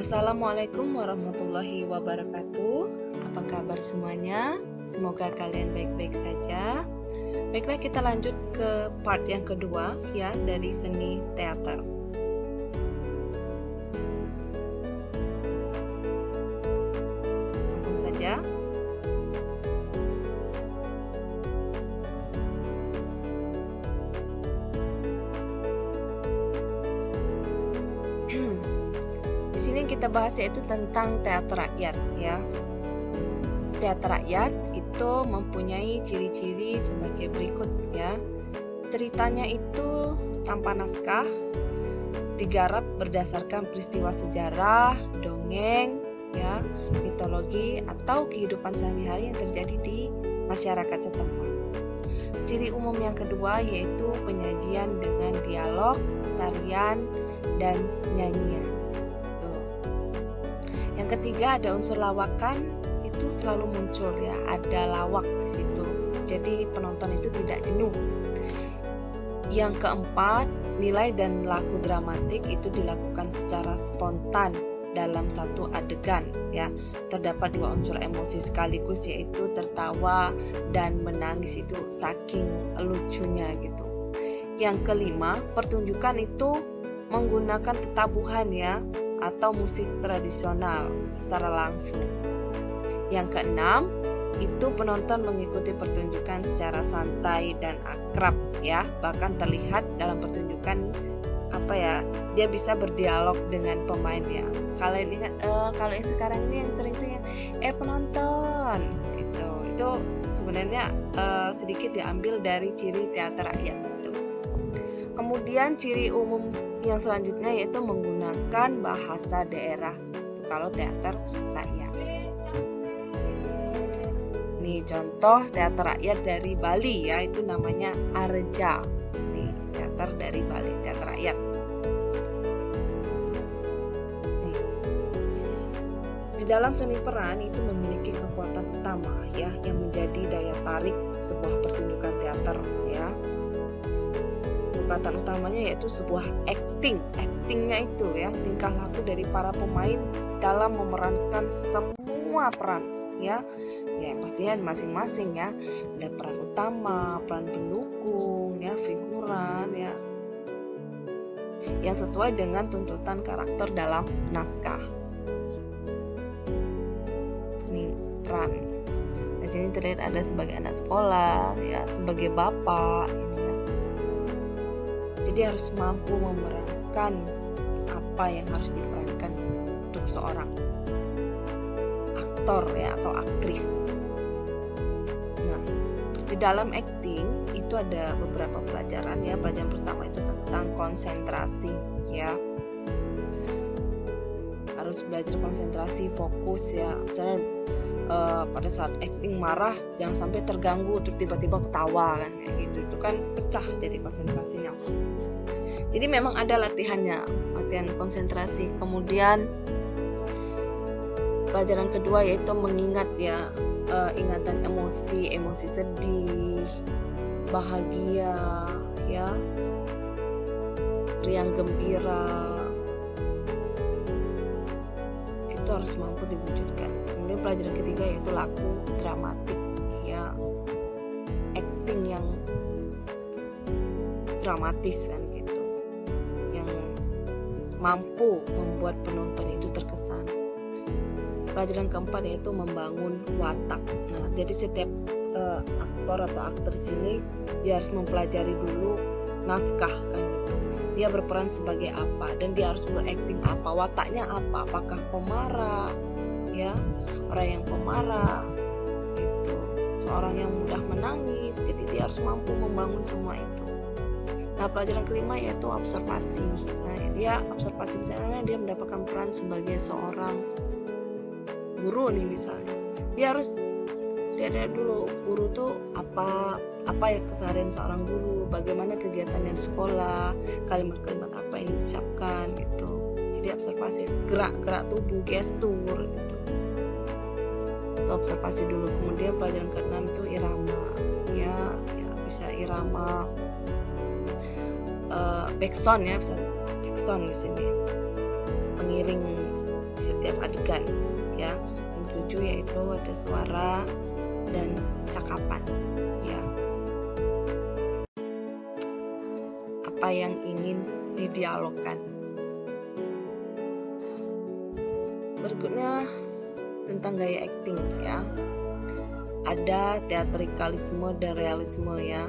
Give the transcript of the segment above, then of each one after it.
Assalamualaikum warahmatullahi wabarakatuh. Apa kabar semuanya? Semoga kalian baik-baik saja. Baiklah, kita lanjut ke part yang kedua ya dari seni teater. Langsung saja. Di sini kita bahas yaitu tentang teater rakyat ya. Teater rakyat itu mempunyai ciri-ciri sebagai berikut ya. Ceritanya itu tanpa naskah, digarap berdasarkan peristiwa sejarah, dongeng, ya, mitologi atau kehidupan sehari-hari yang terjadi di masyarakat setempat. Ciri umum yang kedua yaitu penyajian dengan dialog, tarian, dan nyanyian. Yang ketiga ada unsur lawakan, itu selalu muncul ya, ada lawak di situ. Jadi penonton itu tidak jenuh. Yang keempat, nilai dan laku dramatik itu dilakukan secara spontan dalam satu adegan ya. Terdapat dua unsur emosi sekaligus yaitu tertawa dan menangis, itu saking lucunya gitu. Yang kelima, pertunjukan itu menggunakan tetabuhan ya, atau musik tradisional secara langsung. Yang keenam, itu penonton mengikuti pertunjukan secara santai dan akrab ya, bahkan terlihat dalam pertunjukan dia bisa berdialog dengan pemain ya. Kalian ingat kalau yang sekarang ini yang sering tuh yang penonton gitu, itu sebenarnya sedikit diambil dari ciri teater rakyat gitu. Kemudian ciri umum yang selanjutnya yaitu menggunakan bahasa daerah kalau teater rakyat. Nih contoh teater rakyat dari Bali ya, itu namanya Arja. Ini teater dari Bali, teater rakyat. Nih. Di dalam seni peran itu memiliki kekuatan utama ya, yang menjadi daya tarik sebuah pertunjukan teater ya. Kekuatan utamanya yaitu sebuah actingnya itu ya, tingkah laku dari para pemain dalam memerankan semua peran ya yang pastinya masing-masing ya, ada peran utama, peran pendukung ya, figuran ya, yang sesuai dengan tuntutan karakter dalam naskah. Ini peran di sini terlihat ada sebagai anak sekolah ya, sebagai bapak ini ya. Jadi harus mampu memerankan apa yang harus diperankan untuk seorang aktor ya atau aktris. Nah, di dalam acting itu ada beberapa pelajaran ya. Pelajaran pertama itu tentang konsentrasi ya. Harus belajar konsentrasi, fokus ya. Misalnya pada saat acting marah jangan sampai terganggu terus tiba-tiba ketawa kan kayak gitu, itu kan pecah jadi konsentrasinya. Jadi memang ada latihan konsentrasi. Kemudian pelajaran kedua yaitu mengingat ya, ingatan emosi sedih, bahagia ya, riang gembira, itu harus mampu diwujudkan. Kemudian pelajaran ketiga yaitu laku dramatik ya, acting yang dramatis kan gitu, yang mampu membuat penonton itu terkesan. Pelajaran keempat yaitu membangun watak. Nah, jadi setiap aktor atau aktris ini dia harus mempelajari dulu naskah kan gitu. Dia berperan sebagai apa dan dia harus berakting apa, wataknya apa, apakah pemarah ya, orang yang pemarah gitu, seorang yang mudah menangis. Jadi dia harus mampu membangun semua itu. Nah, pelajaran kelima yaitu observasi. Nah, dia observasi, misalnya dia mendapatkan peran sebagai seorang guru nih misalnya, dia harus lihat dulu guru tuh apa ya keseharian seorang guru, bagaimana kegiatannya di sekolah, kalimat-kalimat apa yang diucapkan gitu. Jadi observasi gerak-gerak tubuh, gestur gitu. Itu observasi dulu. Kemudian pelajaran keenam itu irama ya bisa irama backsound ya, bisa backsound di sini, pengiring di setiap adegan ya. Yang ketujuh yaitu ada suara dan cakapan ya. Apa yang ingin didialogkan. Berikutnya tentang gaya akting ya. Ada teatrikalisme dan realisme ya.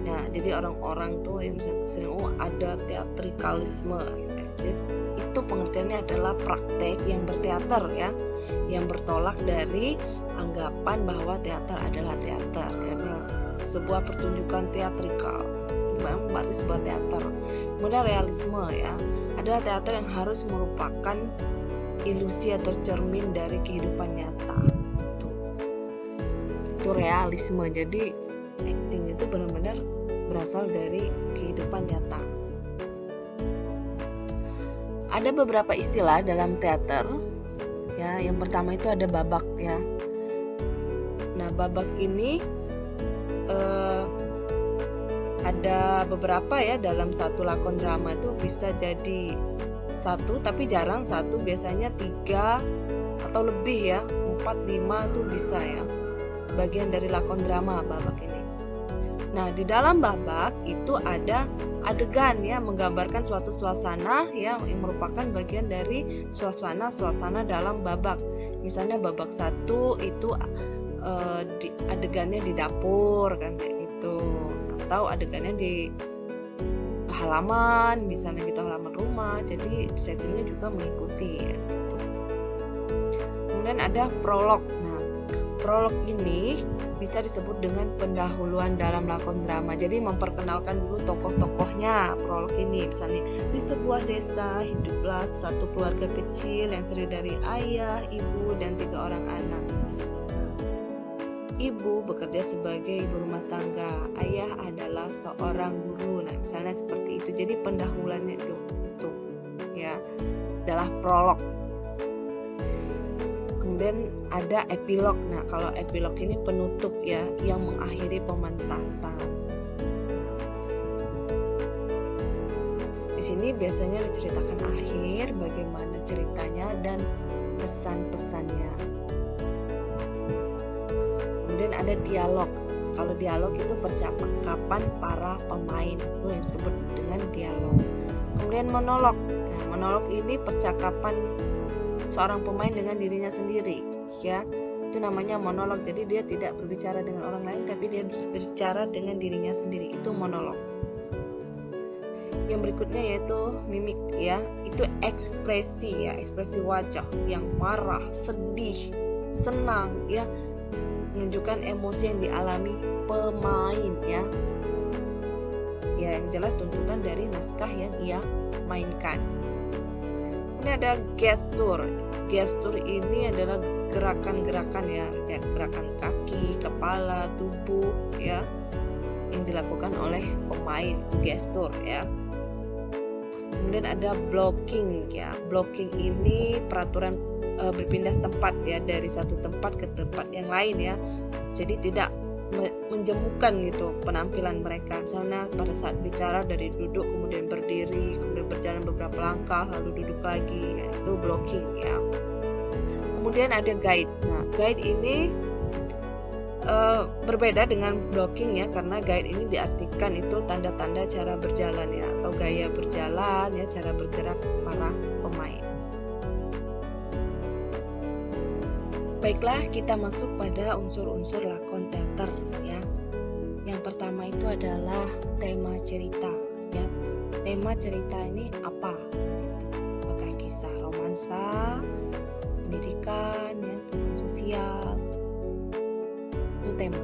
Nah, jadi orang-orang tuh yang sering ada teatrikalisme gitu. Jadi, itu pengertiannya adalah praktek yang berteater ya, yang bertolak dari anggapan bahwa teater adalah teater ya, sebuah pertunjukan teatrikal memang berarti sebuah teater. Kemudian realisme ya, adalah teater yang harus merupakan ilusi atau cermin dari kehidupan nyata. Itu realisme. Jadi acting itu benar-benar berasal dari kehidupan nyata. Ada beberapa istilah dalam teater ya. Yang pertama itu ada babak ya. Nah, babak ini ada beberapa ya, dalam satu lakon drama itu bisa jadi satu, tapi jarang satu, biasanya 3 atau lebih ya, 4, 5 itu bisa ya, bagian dari lakon drama babak ini. Nah, di dalam babak itu ada adegan ya, menggambarkan suatu suasana ya, yang merupakan bagian dari suasana dalam babak. Misalnya babak 1 itu adegannya di dapur kan kayak gitu, atau adegannya di halaman, misalnya gitu, halaman rumah. Jadi settingnya juga mengikuti ya, gitu. Kemudian ada prolog. Nah, prolog ini bisa disebut dengan pendahuluan dalam lakon drama. Jadi memperkenalkan dulu tokoh-tokohnya. Prolog ini misalnya, di sebuah desa hiduplah satu keluarga kecil yang terdiri dari ayah, ibu, dan 3 orang anak. Ibu bekerja sebagai ibu rumah tangga, ayah adalah seorang guru. Nah, misalnya seperti itu. Jadi pendahuluannya itu ya adalah prolog. Kemudian ada epilog. Nah, kalau epilog ini penutup ya, yang mengakhiri pementasan. Di sini biasanya diceritakan akhir, bagaimana ceritanya dan pesan-pesannya. Kemudian ada dialog. Kalau dialog itu percakapan para pemain, itu yang disebut dengan dialog. Kemudian monolog. Nah, monolog ini percakapan seorang pemain dengan dirinya sendiri, ya. Itu namanya monolog. Jadi dia tidak berbicara dengan orang lain, tapi dia berbicara dengan dirinya sendiri. Itu monolog. Yang berikutnya yaitu mimik, ya. Itu ekspresi, ya, ekspresi wajah yang marah, sedih, senang, ya, menunjukkan emosi yang dialami pemain, ya. Ya, yang jelas tuntutan dari naskah yang ia mainkan. Ini ada gestur. Gestur ini adalah gerakan-gerakan, ya, kayak gerakan kaki, kepala, tubuh, ya, yang dilakukan oleh pemain. Itu gestur, ya. Kemudian ada blocking, ya. Blocking ini peraturan berpindah tempat, ya, dari satu tempat ke tempat yang lain, ya. Jadi tidak menjemukan gitu penampilan mereka. Misalnya pada saat bicara dari duduk kemudian berdiri, kemudian berjalan beberapa langkah lalu duduk lagi, ya, itu blocking, ya. Kemudian ada guide. Nah, guide ini berbeda dengan blocking, ya, karena guide ini diartikan itu tanda-tanda cara berjalan, ya, atau gaya berjalan, ya, cara bergerak para pemain. Baiklah, kita masuk pada unsur-unsur lakon teater, ya. Yang pertama itu adalah tema cerita, ya. Tema cerita ini apa? Apakah kisah romansa, pendidikan, ya, tentang sosial? Itu tema.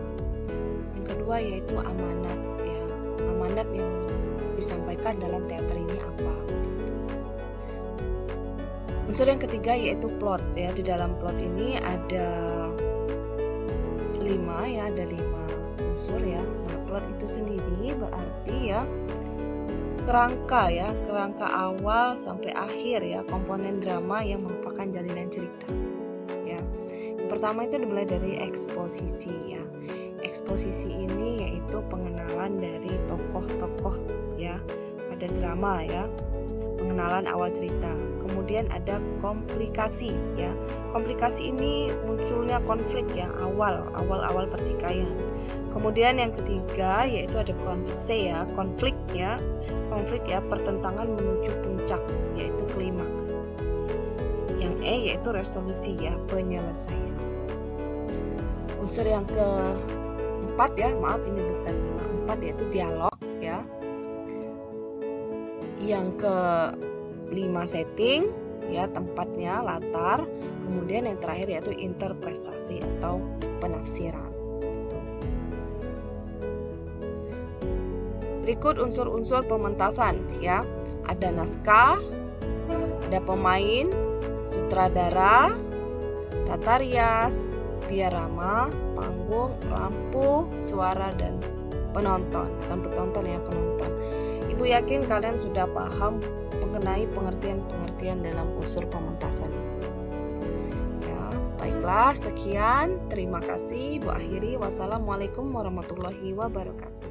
Yang kedua yaitu amanat, ya. Amanat yang disampaikan dalam teater ini apa? Unsur yang ketiga yaitu plot, ya. Di dalam plot ini ada 5, ya, ada 5 unsur, ya. Nah, plot itu sendiri berarti, ya, kerangka, ya, kerangka awal sampai akhir, ya, komponen drama yang merupakan jalinan cerita, ya. Yang pertama itu dimulai dari eksposisi, ya. Eksposisi ini yaitu pengenalan dari tokoh-tokoh, ya, pada drama, ya. pengenalan awal cerita. Kemudian ada komplikasi ya. Komplikasi ini munculnya konflik ya, awal pertikaian. Kemudian yang ketiga yaitu ada konflik ya, pertentangan menuju puncak yaitu klimaks. Yang yaitu resolusi ya, penyelesaian. Unsur yang keempat ya, ini bukan keempat yaitu dialog ya. Yang kelima setting ya, tempatnya, latar. Kemudian yang terakhir yaitu interpretasi atau penafsiran. Berikut unsur-unsur pementasan ya. Ada naskah, ada pemain, sutradara, tata rias, biarama, panggung, lampu, suara, dan penonton. Ibu yakin kalian sudah paham mengenai pengertian dalam unsur pementasan itu. Ya, baiklah, sekian. Terima kasih. Ibu akhiri. Wassalamualaikum warahmatullahi wabarakatuh.